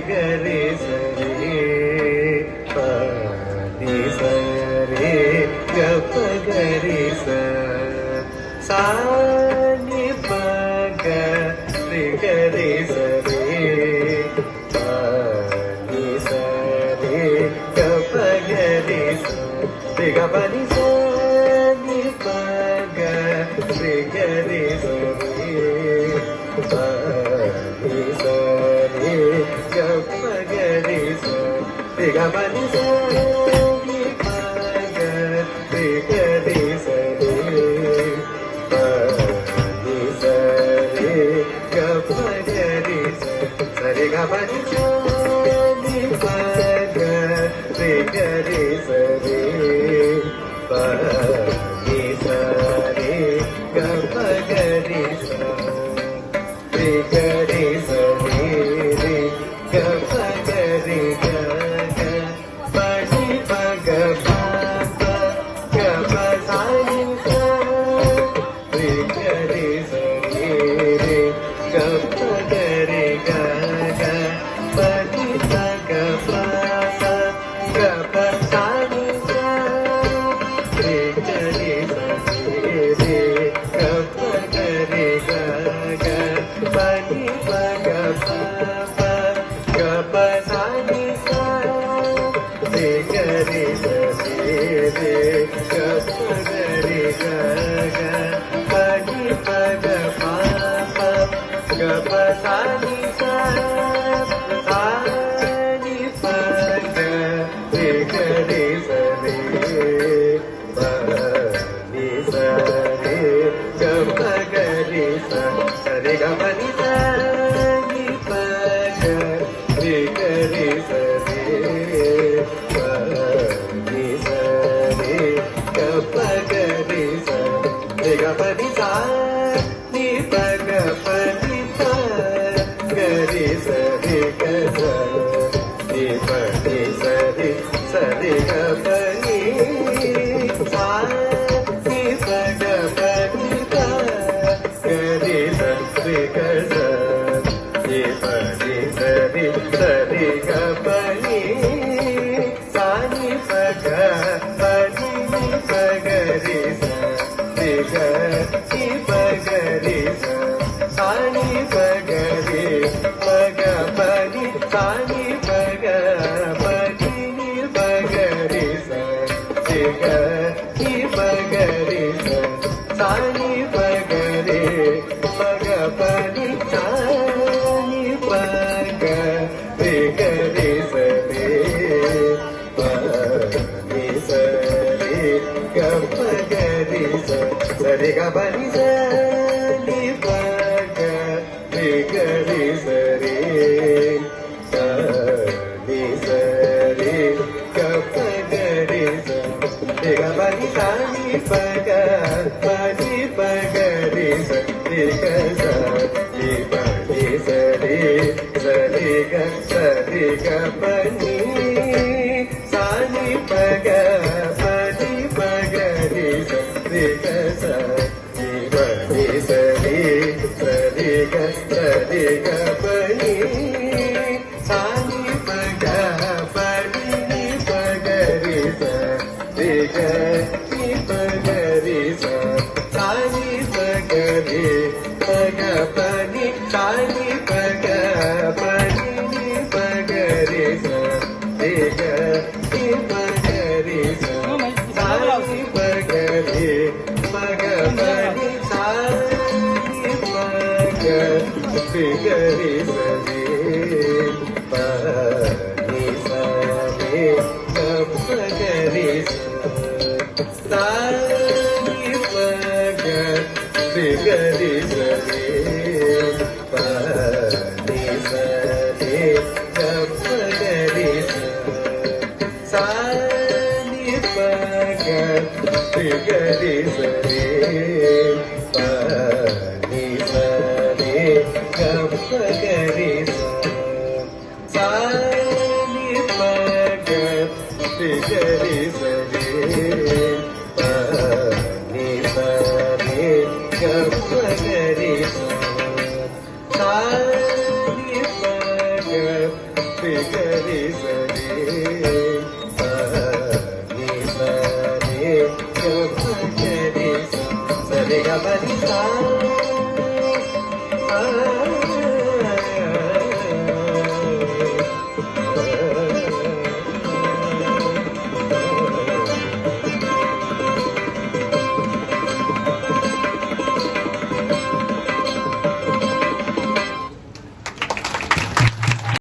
గరి సరి పని సరి గప గరి సాని పగ గరి సరి పని సరి గప గరి సరి గపని సని పగ గరి సరి పని సరి గప గరి సరి గపని సని పగ గరి సరి పని సరి గప గరి సరి గపని సని పగ గరి సరి పని సరి గప గరి సరి గరి సరి గప గరి గగ పని పగ పాప గప సాని సరి గరి సరి గప గరి గగ పని పగ పాప గప సాని సరి గరి సరి గప గరి గగ పని పగ పాప గప సాని సరి గరి సరి గప గరి గగ పని పగ పాప గప సాని సాని పగ గరి సరి పని సరి గప గరి సరి గపని సని పగ గరి సరి పని సరి గప గరి సరి గపని సాని పగ పని గరి సరి గ పని సరి సరి గపని సాని పగ పని గరి సరి గ పని సరి సరి గపని సాని పగ పని పగరి సరి గ పగరి సాని పగరి పగ పని సాని పగ పని పగరి సరి గ పగరి సాని పగరి పగ పని సాని పగ గరి సరి పని సరి గప గరి సరి గపని సని పగ గరి సరి పని సరి గప గరి సరి గపని సాని పగ పని పగరి సరి పని సరి సరి గ పని సాని పగ పని పగరి సరి పని సరి సరి గ పని సాని పగ పని పగరి సరి పగరి సాని పగరి పగ పని సాని పగ పని పగరి సరి పగరి సాని పగరి పగ పని సాని పగ గరి సరి పని సరి గప గరి సాని పగ గరి సరి పని సరి గప గరి సాని పగ గరి సరి పని సరి గప గరి సాని పగ గరి సరి పని సరి గప గరి సాని పగ గరి సరి గ మరి సా